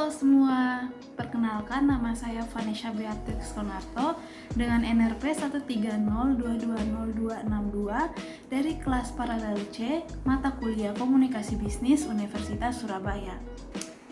Halo semua, perkenalkan nama saya Vanessa Beatrix Konarto dengan NRP 130220262 dari kelas Paralel C, mata kuliah Komunikasi Bisnis Universitas Surabaya.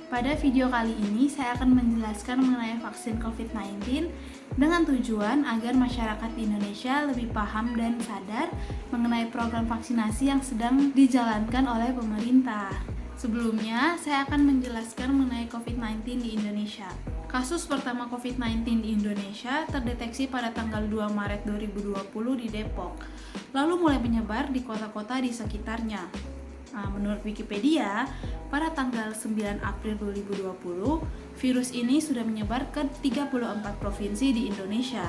Pada video kali ini saya akan menjelaskan mengenai vaksin COVID-19 dengan tujuan agar masyarakat di Indonesia lebih paham dan sadar mengenai program vaksinasi yang sedang dijalankan oleh pemerintah. Sebelumnya, saya akan menjelaskan mengenai COVID-19 di Indonesia. Kasus pertama COVID-19 di Indonesia terdeteksi pada tanggal 2 Maret 2020 di Depok, lalu mulai menyebar di kota-kota di sekitarnya. Menurut Wikipedia, pada tanggal 9 April 2020, virus ini sudah menyebar ke 34 provinsi di Indonesia.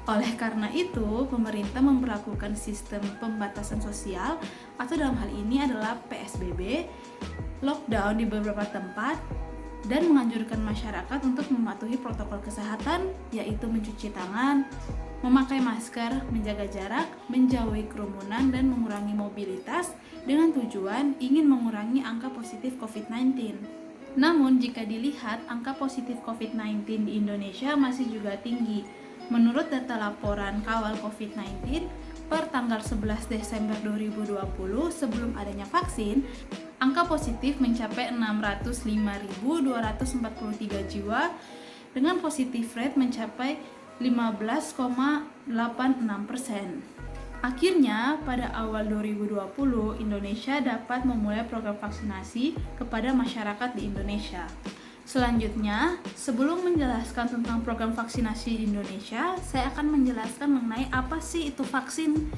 Oleh karena itu, pemerintah memberlakukan sistem pembatasan sosial atau dalam hal ini adalah PSBB, lockdown di beberapa tempat, dan menganjurkan masyarakat untuk mematuhi protokol kesehatan, yaitu mencuci tangan, memakai masker, menjaga jarak, menjauhi kerumunan, dan mengurangi mobilitas dengan tujuan ingin mengurangi angka positif COVID-19. Namun, jika dilihat, angka positif COVID-19 di Indonesia masih juga tinggi. Menurut data laporan kawal COVID-19, per tanggal 11 Desember 2020 sebelum adanya vaksin, angka positif mencapai 605.243 jiwa dengan positif rate mencapai 15,86%. Akhirnya, pada awal 2020, Indonesia dapat memulai program vaksinasi kepada masyarakat di Indonesia. Selanjutnya, sebelum menjelaskan tentang program vaksinasi di Indonesia, saya akan menjelaskan mengenai apa sih itu vaksin.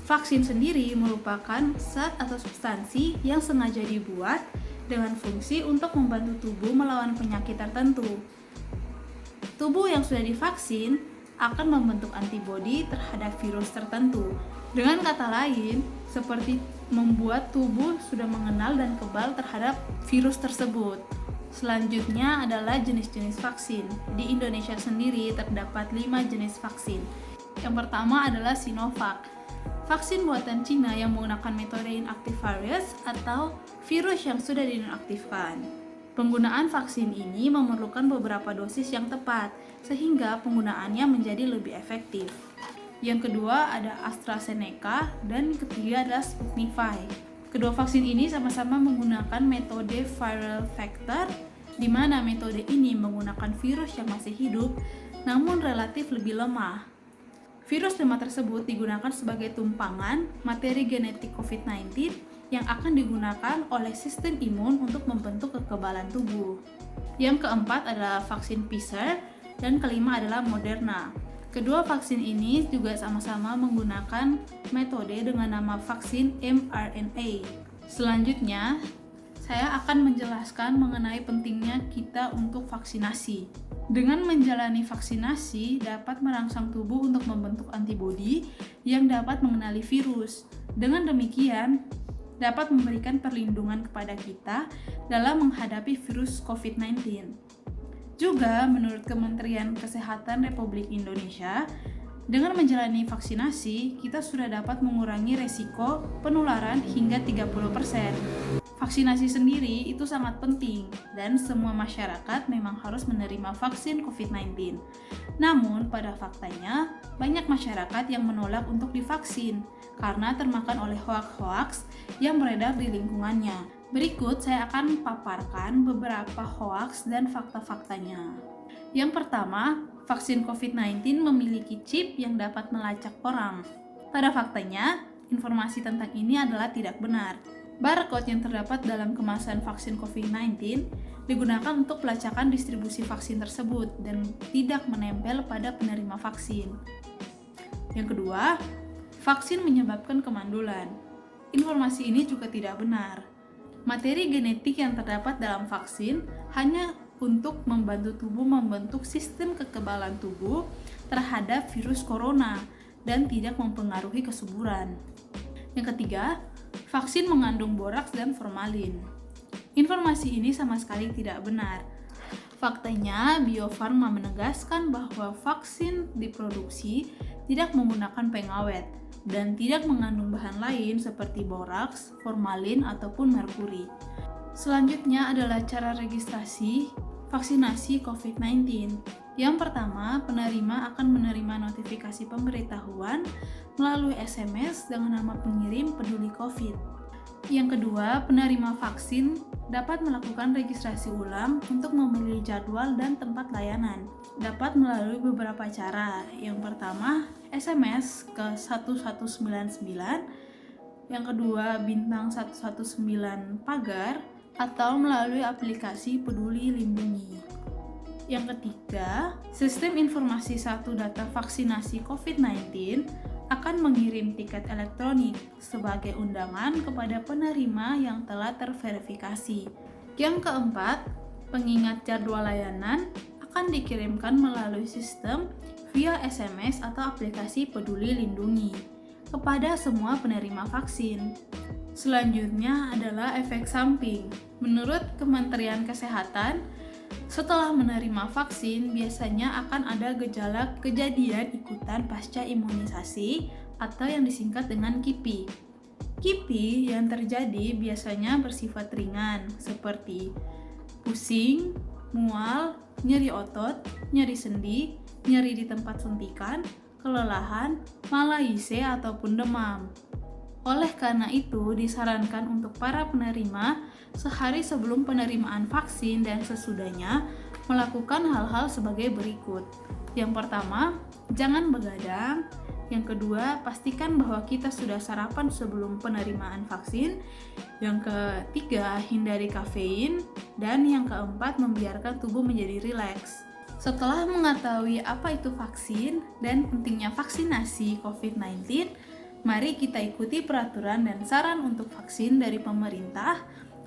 Vaksin sendiri merupakan zat atau substansi yang sengaja dibuat dengan fungsi untuk membantu tubuh melawan penyakit tertentu. Tubuh yang sudah divaksin akan membentuk antibodi terhadap virus tertentu. Dengan kata lain, seperti membuat tubuh sudah mengenal dan kebal terhadap virus tersebut. Selanjutnya adalah jenis-jenis vaksin. Di Indonesia sendiri terdapat 5 jenis vaksin. Yang pertama adalah Sinovac, vaksin buatan Cina yang menggunakan metode inactive virus atau virus yang sudah dinonaktifkan. Penggunaan vaksin ini memerlukan beberapa dosis yang tepat, sehingga penggunaannya menjadi lebih efektif. Yang kedua ada AstraZeneca dan ketiga adalah Sputnik V. Kedua vaksin ini sama-sama menggunakan metode viral vector, di mana metode ini menggunakan virus yang masih hidup, namun relatif lebih lemah. Virus lemah tersebut digunakan sebagai tumpangan materi genetik COVID-19 yang akan digunakan oleh sistem imun untuk membentuk kekebalan tubuh. Yang keempat adalah vaksin Pfizer dan kelima adalah Moderna. Kedua vaksin ini juga sama-sama menggunakan metode dengan nama vaksin mRNA. Selanjutnya, saya akan menjelaskan mengenai pentingnya kita untuk vaksinasi. Dengan menjalani vaksinasi dapat merangsang tubuh untuk membentuk antibodi yang dapat mengenali virus. Dengan demikian, dapat memberikan perlindungan kepada kita dalam menghadapi virus COVID-19. Juga, menurut Kementerian Kesehatan Republik Indonesia, dengan menjalani vaksinasi, kita sudah dapat mengurangi resiko penularan hingga 30%. Vaksinasi sendiri itu sangat penting dan semua masyarakat memang harus menerima vaksin COVID-19. Namun, pada faktanya, banyak masyarakat yang menolak untuk divaksin karena termakan oleh hoaks-hoaks yang beredar di lingkungannya. Berikut saya akan paparkan beberapa hoaks dan fakta-faktanya. Yang pertama, vaksin COVID-19 memiliki chip yang dapat melacak orang. Pada faktanya, informasi tentang ini adalah tidak benar. Barcode yang terdapat dalam kemasan vaksin COVID-19 digunakan untuk pelacakan distribusi vaksin tersebut dan tidak menempel pada penerima vaksin. Yang kedua, vaksin menyebabkan kemandulan. Informasi ini juga tidak benar. Materi genetik yang terdapat dalam vaksin hanya untuk membantu tubuh membentuk sistem kekebalan tubuh terhadap virus corona dan tidak mempengaruhi kesuburan. Yang ketiga, vaksin mengandung boraks dan formalin. Informasi ini sama sekali tidak benar. Faktanya, Bio Farma menegaskan bahwa vaksin diproduksi tidak menggunakan pengawet dan tidak mengandung bahan lain seperti boraks, formalin, ataupun merkuri. Selanjutnya adalah cara registrasi vaksinasi COVID-19. Yang pertama, penerima akan menerima notifikasi pemberitahuan melalui SMS dengan nama pengirim peduli COVID. Yang kedua, penerima vaksin dapat melakukan registrasi ulang untuk memilih jadwal dan tempat layanan. Dapat melalui beberapa cara. Yang pertama, SMS ke 1199. Yang kedua, bintang 119 pagar atau melalui aplikasi Peduli Lindungi. Yang ketiga, sistem informasi satu data vaksinasi COVID-19 akan mengirim tiket elektronik sebagai undangan kepada penerima yang telah terverifikasi. Yang keempat, pengingat jadwal layanan akan dikirimkan melalui sistem via SMS atau aplikasi Peduli Lindungi kepada semua penerima vaksin. Selanjutnya adalah efek samping. Menurut Kementerian Kesehatan, setelah menerima vaksin, biasanya akan ada gejala kejadian ikutan pasca imunisasi atau yang disingkat dengan KIPI. KIPI yang terjadi biasanya bersifat ringan, seperti pusing, mual, nyeri otot, nyeri sendi, nyeri di tempat suntikan, kelelahan, malaise ataupun demam. Oleh karena itu, disarankan untuk para penerima sehari sebelum penerimaan vaksin dan sesudahnya melakukan hal-hal sebagai berikut. Yang pertama, jangan begadang. Yang kedua, pastikan bahwa kita sudah sarapan sebelum penerimaan vaksin. Yang ketiga, hindari kafein. Dan yang keempat, membiarkan tubuh menjadi rileks. Setelah mengetahui apa itu vaksin dan pentingnya vaksinasi COVID-19, mari kita ikuti peraturan dan saran untuk vaksin dari pemerintah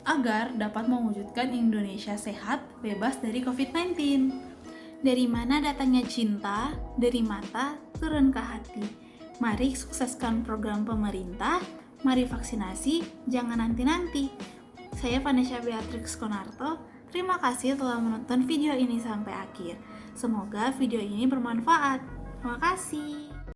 agar dapat mewujudkan Indonesia sehat, bebas dari COVID-19. Dari mana datangnya cinta? Dari mata turun ke hati. Mari sukseskan program pemerintah, mari vaksinasi, jangan nanti-nanti. Saya Vanessa Beatrix Konarto, terima kasih telah menonton video ini sampai akhir. Semoga video ini bermanfaat. Terima kasih.